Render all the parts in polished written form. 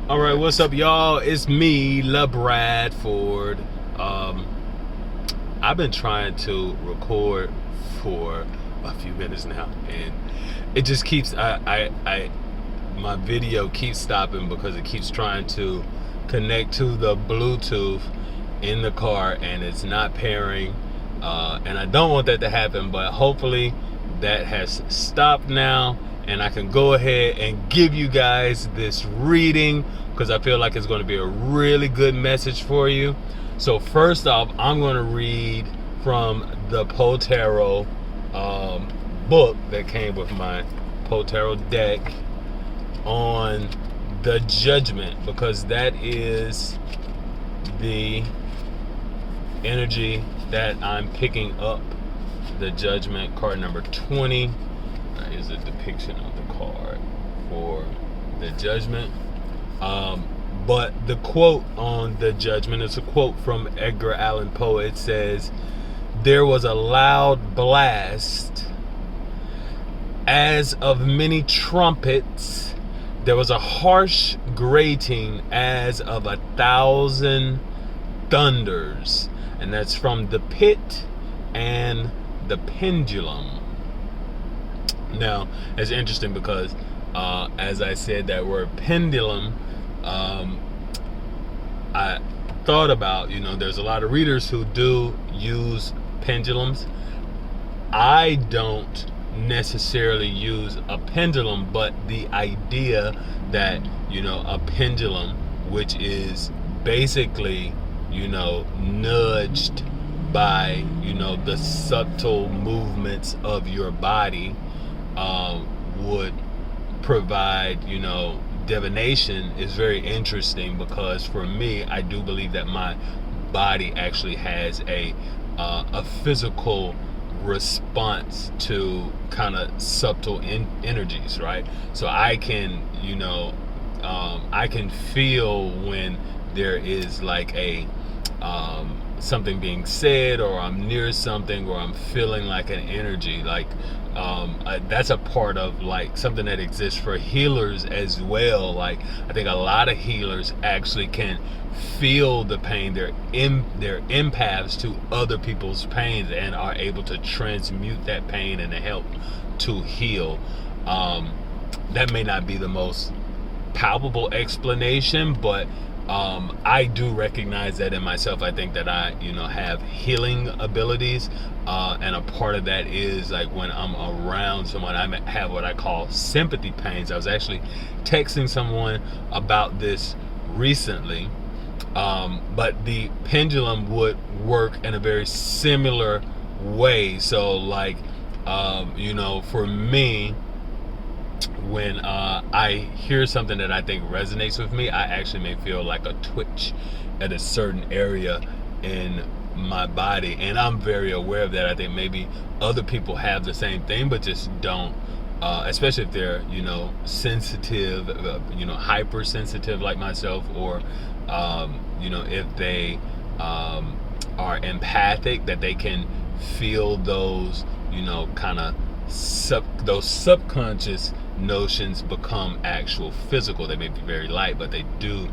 All right, what's up, y'all? It's me, La Bradford. Um, I've been trying to record for a few minutes now, and it just keeps my video keeps stopping because it keeps trying to connect to the Bluetooth in the car, and it's not pairing. And I don't want that to happen, but hopefully that has stopped now, and I can go ahead and give you guys this reading because I feel like it's going to be a really good message for you. So first off, I'm going to read from the Potero book that came with my Potero deck on the Judgment, because that is the energy that I'm picking up. The Judgment, card number 20 is a depiction of the card for the Judgment. But the quote on the Judgment is a quote from Edgar Allan Poe. It says, "There was a loud blast as of many trumpets. There was a harsh grating as of 1,000 thunders." And that's from The Pit and the Pendulum. Now, it's interesting because as I said that word pendulum, I thought about, there's a lot of readers who do use pendulums. I don't necessarily use a pendulum, but the idea that, a pendulum, which is basically, nudged by, the subtle movements of your body, would provide, divination, is very interesting, because for me, I do believe that my body actually has a physical response to kind of subtle energies, right? So I can, I can feel when there is like a something being said, or I'm near something, or I'm feeling like an energy, like that's a part of like something that exists for healers as well. Like, I think a lot of healers actually can feel the pain. They're empaths to other people's pains and are able to transmute that pain and to help to heal. That may not be the most palpable explanation, but I do recognize that in myself. I think that I, have healing abilities, and a part of that is like when I'm around someone, I have what I call sympathy pains. I was actually texting someone about this recently, but the pendulum would work in a very similar way. So like, for me, when I hear something that I think resonates with me, I actually may feel like a twitch at a certain area in my body, and I'm very aware of that. I think maybe other people have the same thing, but just don't, especially if they're, sensitive, hypersensitive like myself, or if they are empathic, that they can feel those, kind of those subconscious notions become actual physical. They may be very light, but they do,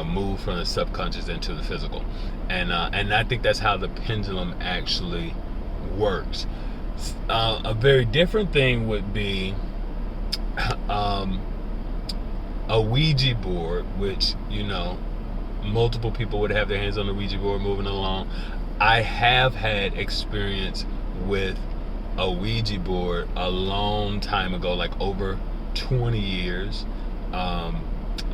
move from the subconscious into the physical. And I think that's how the pendulum actually works. A very different thing would be a Ouija board, which, multiple people would have their hands on the Ouija board moving along. I have had experience with a Ouija board a long time ago, like over 20 years,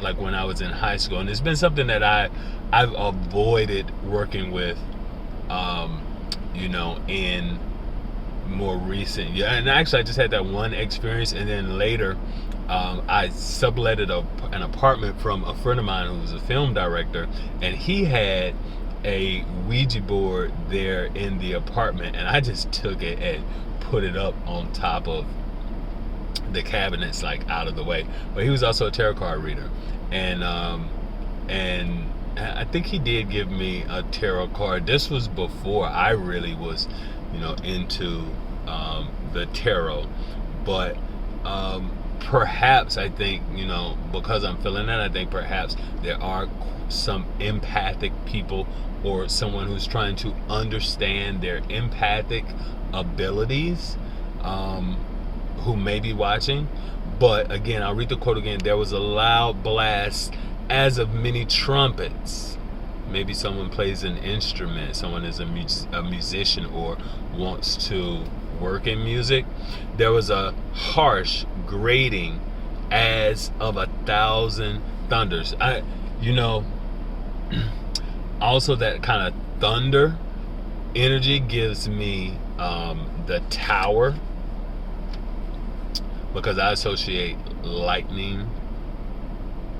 like when I was in high school. And it's been something that I've avoided working with, in more recent, and actually I just had that one experience, and then later I subletted an apartment from a friend of mine who was a film director, and he had a Ouija board there in the apartment, and I just took it and put it up on top of the cabinets, like out of the way. But he was also a tarot card reader, and I think he did give me a tarot card. This was before I really was, into the tarot, but perhaps I think, because I'm feeling that, I think perhaps there are some empathic people, or someone who's trying to understand their empathic abilities, who may be watching. But again, I'll read the quote again. There was a loud blast as of many trumpets. Maybe someone plays an instrument, someone is a musician or wants to work in music. There was a harsh grating as of 1,000 thunders. Also that kind of thunder energy gives me the tower, because I associate lightning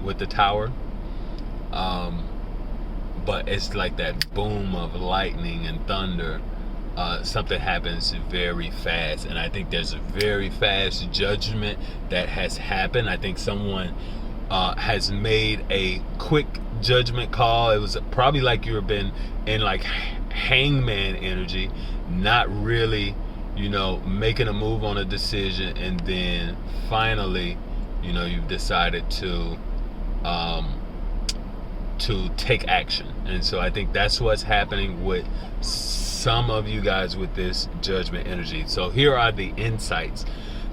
with the tower. But it's like that boom of lightning and thunder. Something happens very fast, and I think there's a very fast judgment that has happened. I think someone has made a quick judgment call. It was probably like you've been in like hangman energy, not really making a move on a decision, and then finally you've decided to take action. And so I think that's what's happening with some of you guys with this judgment energy. So here are the insights.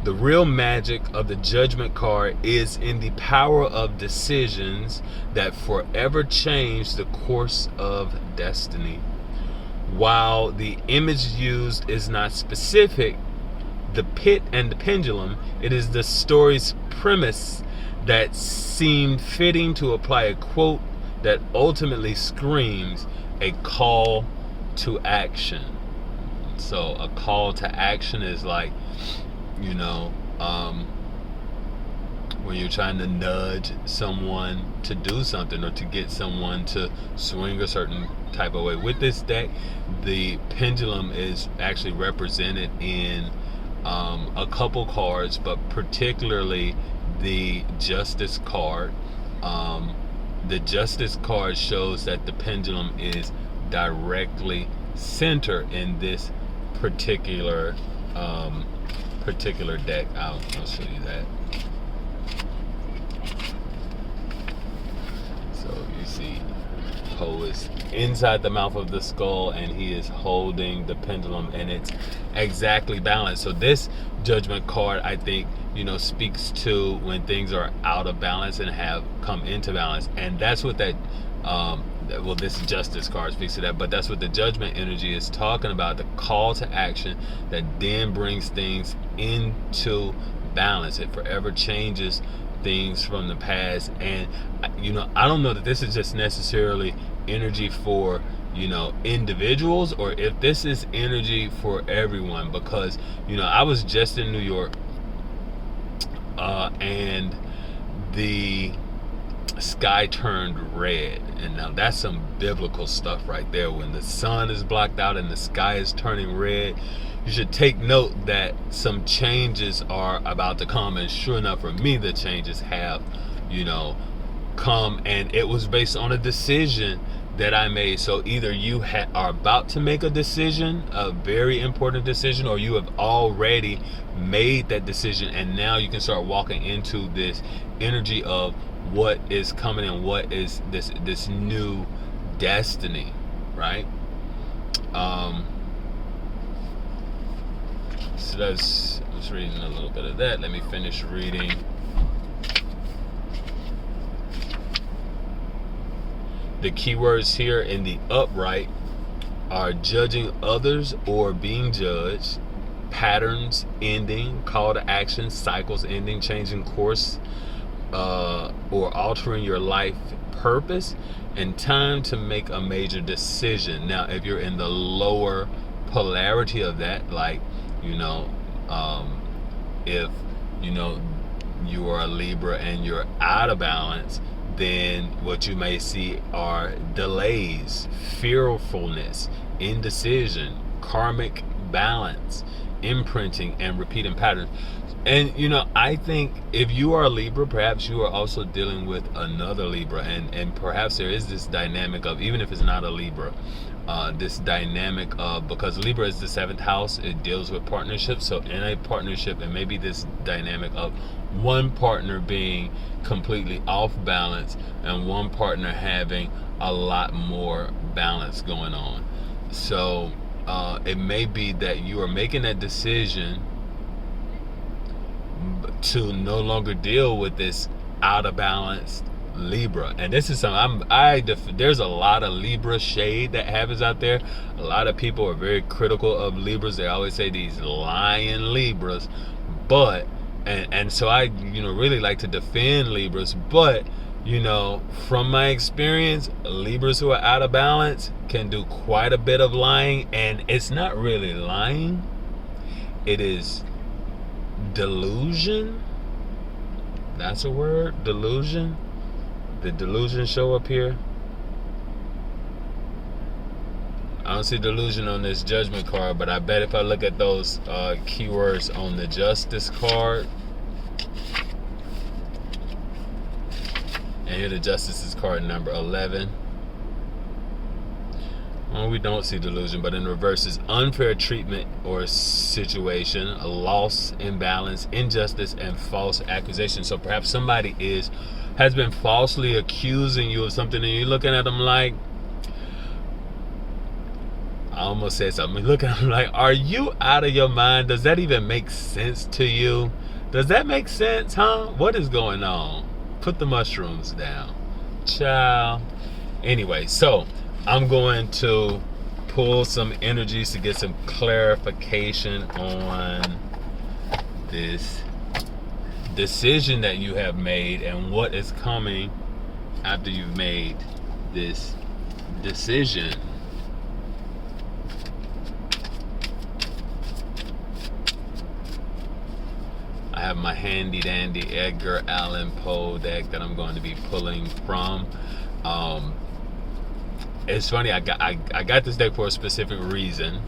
The real magic of the judgment card is in the power of decisions that forever change the course of destiny. While the image used is not specific, the pit and the pendulum, it is the story's premise that seemed fitting to apply a quote that ultimately screams a call to action. So a call to action is like, when you're trying to nudge someone to do something, or to get someone to swing a certain type of way. With this deck, the pendulum is actually represented in a couple cards, but particularly the Justice card. The Justice card shows that the pendulum is directly centered in this particular deck. I'll show you that. So you see Poe is inside the mouth of the skull, and he is holding the pendulum, and it's exactly balanced. So this judgment card, I think, speaks to when things are out of balance and have come into balance. And that's what that this Justice card speaks to that, but that's what the judgment energy is talking about, the call to action that then brings things into balance. It forever changes things from the past. And I don't know that this is just necessarily energy for individuals, or if this is energy for everyone, because I was just in New York, and the sky turned red. And now that's some biblical stuff right there. When the sun is blocked out and the sky is turning red, you should take note that some changes are about to come. And sure enough, for me, the changes have come, and it was based on a decision that I made. So either you are about to make a decision, a very important decision, or you have already made that decision, and now you can start walking into this energy of what is coming and what is this new destiny, right? So I was reading a little bit of that. Let me finish reading. The keywords here in the upright are judging others or being judged, patterns ending, call to action, cycles ending, changing course, or altering your life purpose, and time to make a major decision. Now, if you're in the lower polarity of that, like, if you are a Libra and you're out of balance, then what you may see are delays, fearfulness, indecision, karmic balance, imprinting, and repeating patterns. And I think if you are a Libra, perhaps you are also dealing with another Libra, and perhaps there is this dynamic of, even if it's not a Libra, this dynamic of, because Libra is the 7th house, it deals with partnerships. So in a partnership, and maybe this dynamic of one partner being completely off balance and one partner having a lot more balance going on. So it may be that you are making that decision to no longer deal with this out of balance Libra. And this is something there's a lot of Libra shade that happens out there. A lot of people are very critical of Libras. They always say these lying Libras, but and so I really like to defend Libras, but from my experience, Libras who are out of balance can do quite a bit of lying, and it's not really lying, it is delusion. That's a word, delusion. Did delusion show up here? I don't see delusion on this judgment card, but I bet if I look at those keywords on the justice card, and here the justice is card number 11. Well, we don't see delusion, but in reverse is unfair treatment or situation, a loss, imbalance, injustice, and false accusation. So perhaps somebody has been falsely accusing you of something, and you're looking at them like, I almost said something. Look at them like, are you out of your mind? Does that even make sense to you? Does that make sense, huh? What is going on? Put the mushrooms down, child. Anyway, so I'm going to pull some energies to get some clarification on this decision that you have made and what is coming after you've made this decision. I have my handy dandy Edgar Allan Poe deck that I'm going to be pulling from. It's funny, I got this deck for a specific reason,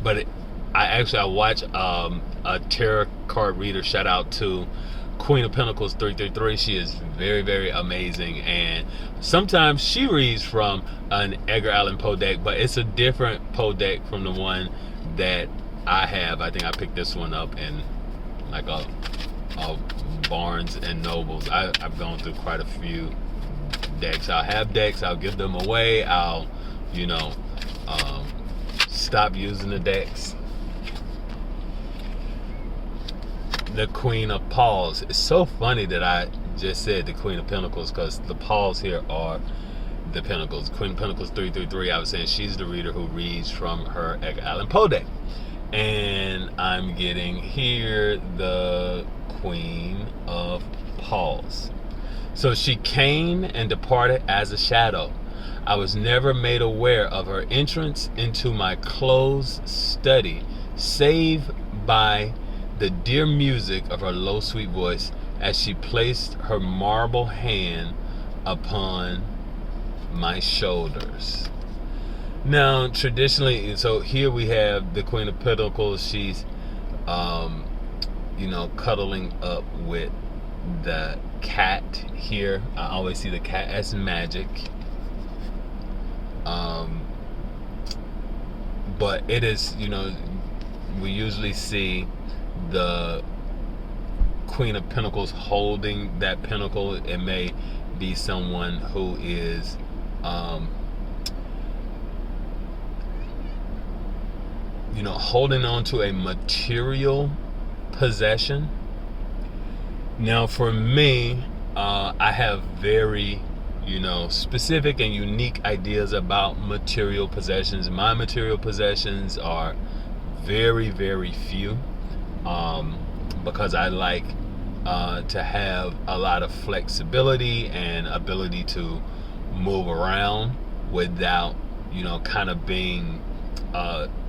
but I watch a tarot card reader, shout out to Queen of Pentacles 333. She is very, very amazing, and sometimes she reads from an Edgar Allan Poe deck, but it's a different Poe deck from the one that I have. I think I picked this one up in like a Barnes and Nobles. I've gone through quite a few decks. I'll have decks, I'll give them away, I'll stop using the decks. The Queen of Paws. It's so funny that I just said the Queen of Pentacles, because the Paws here are the Pentacles. Queen of Pentacles 333, I was saying she's the reader who reads from her Edgar Allan Poe deck. And I'm getting here the Queen of Paws. So she came and departed as a shadow. I was never made aware of her entrance into my closed study, save by the dear music of her low sweet voice as she placed her marble hand upon my shoulders. Now, traditionally, so here we have the Queen of Pentacles. She's, cuddling up with the cat here. I always see the cat as magic. But it is, we usually see the Queen of Pentacles holding that pentacle. It may be someone who is holding on to a material possession. Now for me, I have very specific and unique ideas about material possessions. My material possessions are very, very few, because I like to have a lot of flexibility and ability to move around without kind of being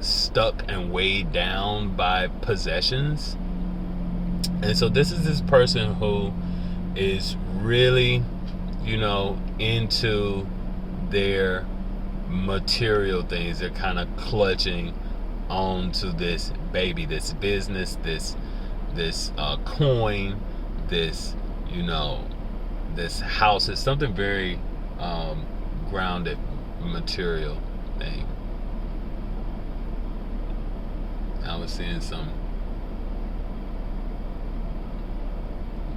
stuck and weighed down by possessions. And so this is this person who is really into their material things. They're kind of clutching onto this baby, this business, this coin, this this house. It's something very grounded material thing. I was seeing some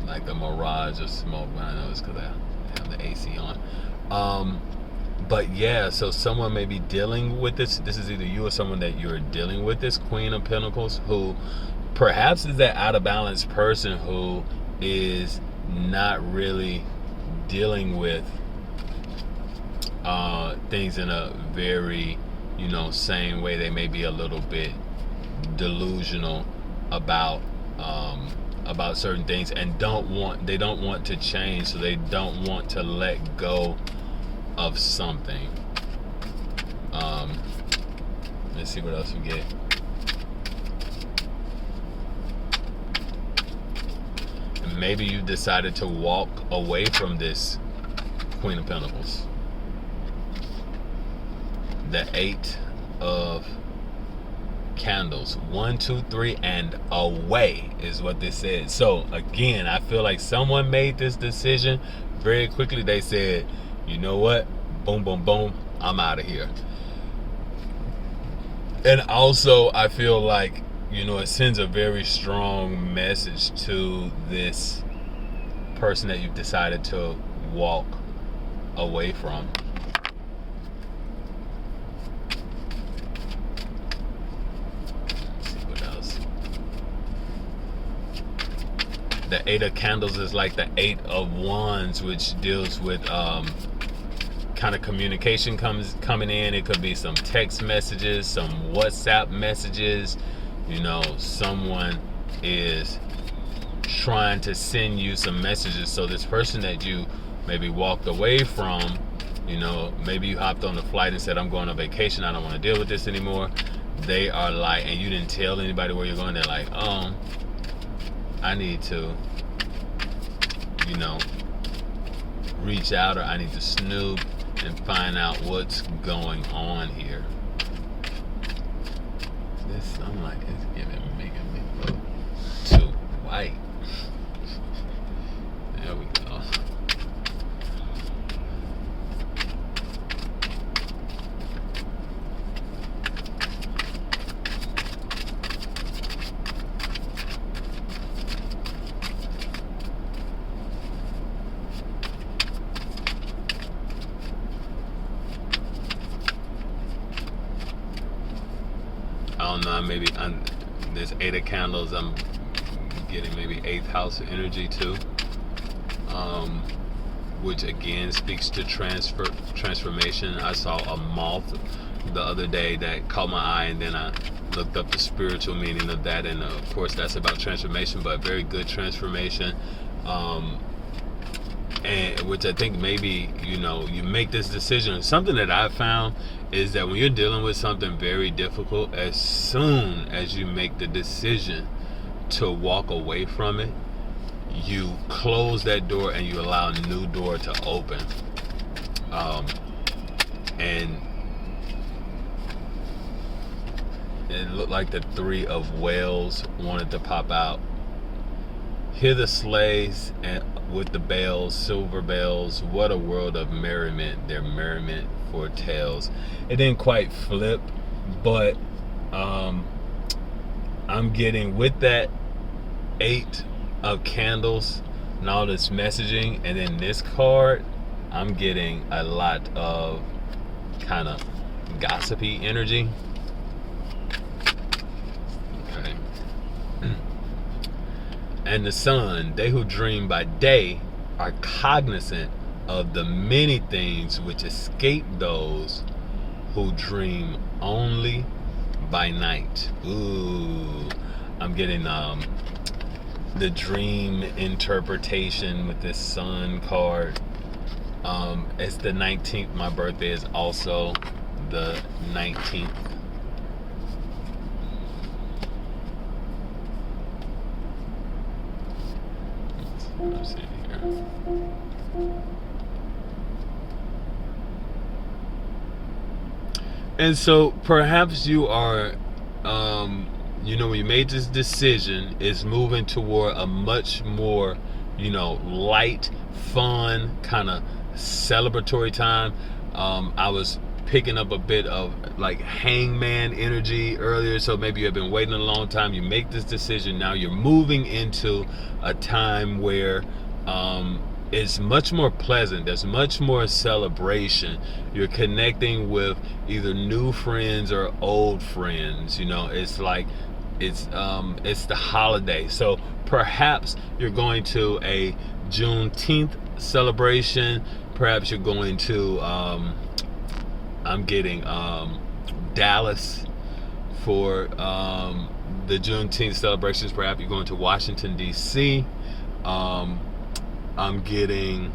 like a mirage of smoke, but I know it's because I have the AC on. But yeah, so someone may be dealing with this. This is either you or someone that you're dealing with this Queen of Pentacles, who perhaps is that out of balance person who is not really dealing with things in a very, same way. They may be a little bit delusional about certain things and they don't want to change, so they don't want to let go of something. Let's see what else we get. Maybe you decided to walk away from this Queen of Pentacles. The 8 of Candles. 1, 2, 3, and away is what this said. So again, I feel like someone made this decision very quickly. They said, you know what? Boom, boom, boom. I'm out of here. And also, I feel like, it sends a very strong message to this person that you've decided to walk away from. Let's see what else. The 8 of Candles is like the 8 of Wands, which deals with kind of communication coming in. It could be some text messages, some WhatsApp messages. Someone is trying to send you some messages. So this person that you maybe walked away from, maybe you hopped on the flight and said, I'm going on vacation, I don't want to deal with this anymore. They are like, and you didn't tell anybody where you're going. They're like, I need to, reach out, or I need to snoop and find out what's going on here. This sunlight is making me look too white. There we go. I don't know, maybe this 8 of Candles, I'm getting maybe 8th house energy too, which again speaks to transformation. I saw a moth the other day that caught my eye, and then I looked up the spiritual meaning of that, and of course that's about transformation, but very good transformation. And which I think maybe you make this decision. Something that I've found is that when you're dealing with something very difficult, as soon as you make the decision to walk away from it, you close that door and you allow a new door to open. And it looked like the 3 of Whales wanted to pop out. Hear the sleighs and with the bells, silver bells. What a world of merriment their merriment foretells. It didn't quite flip, but I'm getting with that 8 of Candles and all this messaging, and then this card, I'm getting a lot of kind of gossipy energy. Okay. And the Sun, they who dream by day are cognizant of the many things which escape those who dream only by night. Ooh, I'm getting the dream interpretation with this Sun card. It's the 19th. My birthday is also the 19th. Let's see here. And so perhaps you are, when you made this decision, is moving toward a much more, light, fun, kind of celebratory time. I was picking up a bit of like hangman energy earlier. So maybe you have been waiting a long time. You make this decision. Now you're moving into a time where it's much more pleasant. There's much more celebration. You're connecting with either new friends or old friends. You know, it's like it's the holiday. So perhaps you're going to a Juneteenth celebration. Perhaps you're going to I'm getting Dallas for the Juneteenth celebrations. Perhaps you're going to Washington D.C. I'm getting,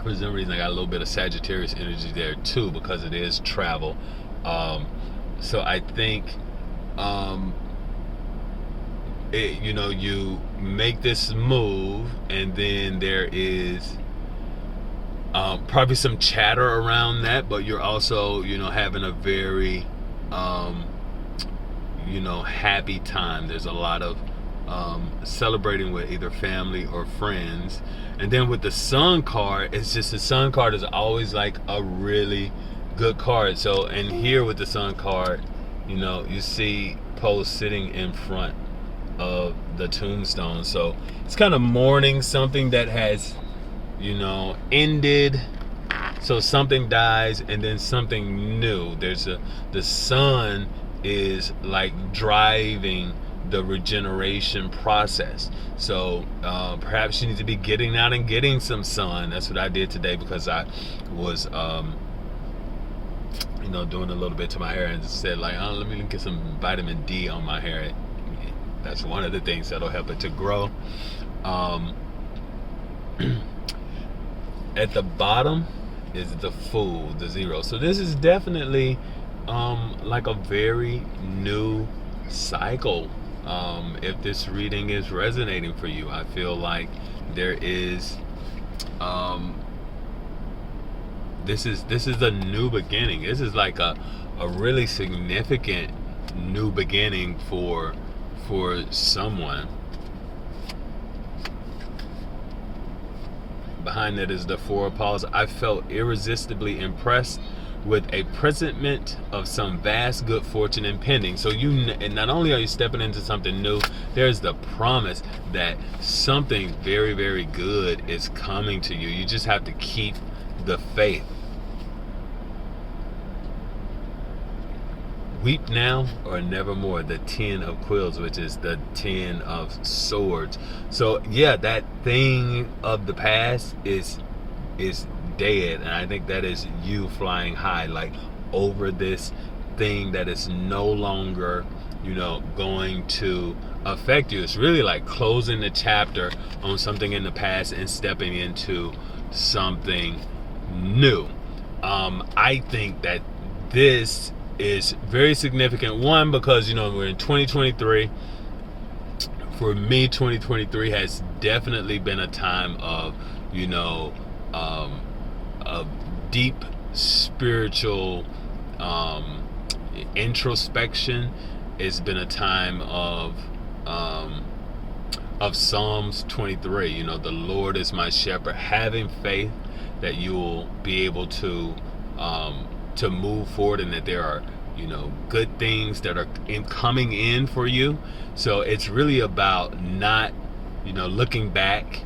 for some reason I got a little bit of Sagittarius energy there too, because it is travel. So I think you know, you make this move, and then there is probably some chatter around that, but you're also, you know, having a very you know, happy time. There's a lot of celebrating with either family or friends. And then with the Sun card, it's just, the Sun card is always like a really good card. So, and here with the Sun card, you know, you see Poe sitting in front of the tombstone. So it's kind of mourning something that has, you know, ended. So something dies and then something new. The sun is like driving the regeneration process. So perhaps you need to be getting out and getting some sun. That's what I did today, because I was you know, doing a little bit to my hair, and said like, oh, let me get some vitamin D on my hair. That's one of the things that'll help it to grow. At the bottom is the Fool, the 0. So this is definitely like a very new cycle. If this reading is resonating for you, I feel like there is this is a new beginning. This is like a really significant new beginning for someone. Behind that is the 4 of Paws. I felt irresistibly impressed with a presentiment of some vast good fortune impending. So and not only are you stepping into something new, there's the promise that something very, very good is coming to you. You just have to keep the faith. Weep now or nevermore, the 10 of Quills, which is the 10 of Swords. So yeah, that thing of the past is dead, and I think that is you flying high, like over this thing that is no longer, you know, going to affect you. It's really like closing the chapter on something in the past and stepping into something new. I think that this is very significant. One, because, you know, we're in 2023. For me, 2023 has definitely been a time of, you know, of deep spiritual introspection. It's been a time of Psalms 23. You know, the Lord is my shepherd. Having faith that you will be able to move forward, and that there are, you know, good things that are coming in for you. So it's really about not, you know, looking back,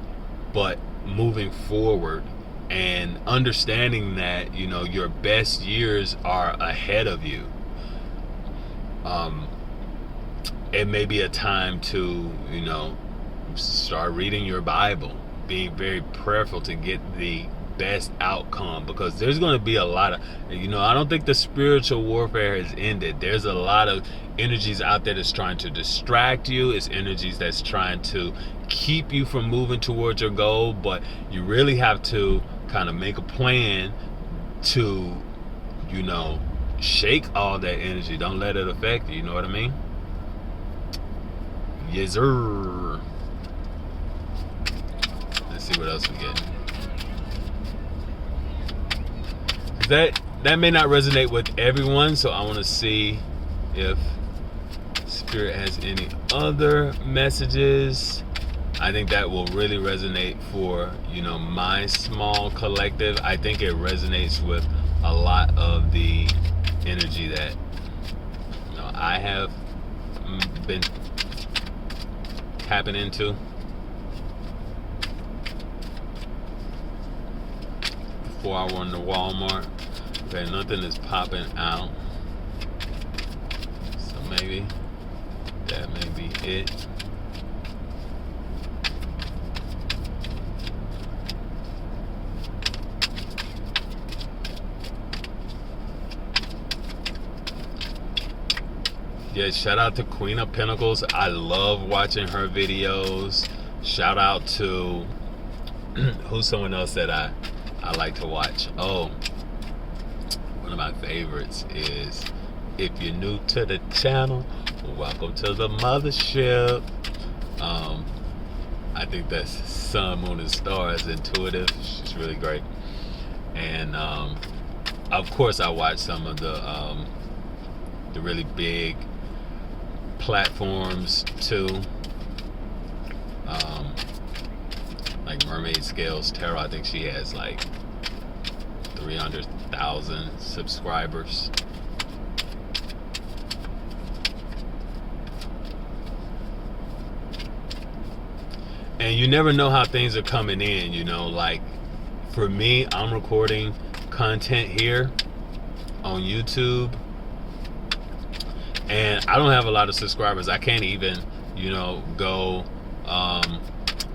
but moving forward and understanding that, you know, your best years are ahead of you. It may be a time to, you know, start reading your Bible, being very prayerful to get the best outcome, because there's going to be a lot of, you know, I don't think the spiritual warfare has ended. There's a lot of energies out there that's trying to distract you. It's energies that's trying to keep you from moving towards your goal, but you really have to kind of make a plan to, you know, shake all that energy. Don't let it affect you. You know what I mean? Yes, sir. Let's see what else we get. That may not resonate with everyone, so I want to see if Spirit has any other messages. I think that will really resonate for, you know, my small collective. I think it resonates with a lot of the energy that, you know, I have been tapping into. Before I went to Walmart, okay, nothing is popping out. So maybe that may be it. Yeah, shout out to Queen of Pentacles. I love watching her videos. Shout out to who's someone else that I like to watch. Oh, one of my favorites is, if you're new to the channel, welcome to the mothership. I think that's Sun, Moon, and Stars Intuitive. She's really great. And of course, I watch some of the really big platforms too, like Mermaid Scales Tarot. I think she has like 300,000 subscribers. And you never know how things are coming in, you know. Like for me, I'm recording content here on YouTube, and I don't have a lot of subscribers. I can't even, you know, go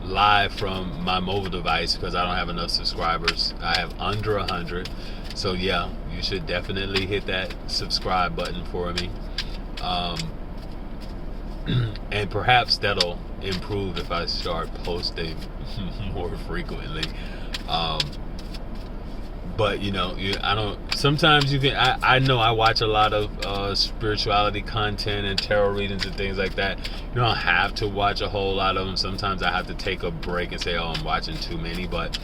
live from my mobile device because I don't have enough subscribers. I have under 100. So yeah, you should definitely hit that subscribe button for me. And perhaps that'll improve if I start posting more frequently. But you know, I don't. Sometimes you can. I know I watch a lot of spirituality content and tarot readings and things like that. You don't have to watch a whole lot of them. Sometimes I have to take a break and say, "Oh, I'm watching too many." But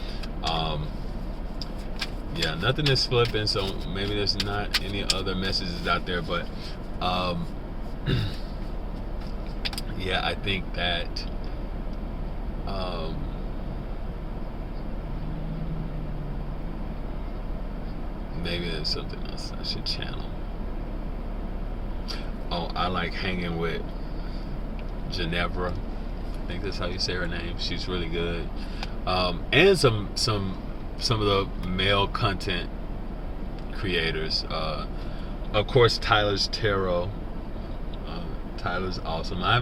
yeah, nothing is flipping. So maybe there's not any other messages out there. But yeah, I think that. Maybe there's something else I should channel. Oh, I like hanging with Ginevra. I think that's how you say her name. She's really good. And some of the male content creators. Of course, Tyler's Tarot. Tyler's awesome. I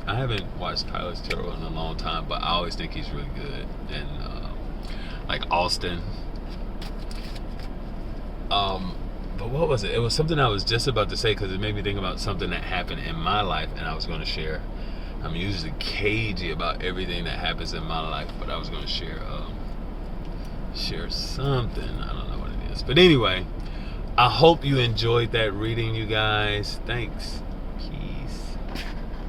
haven't watched Tyler's Tarot in a long time, but I always think he's really good. And like Austin. But what was it? It was something I was just about to say because it made me think about something that happened in my life, and I was going to share. I'm usually cagey about everything that happens in my life, but I was going to share something. I don't know what it is, but anyway, I hope you enjoyed that reading, you guys. Thanks.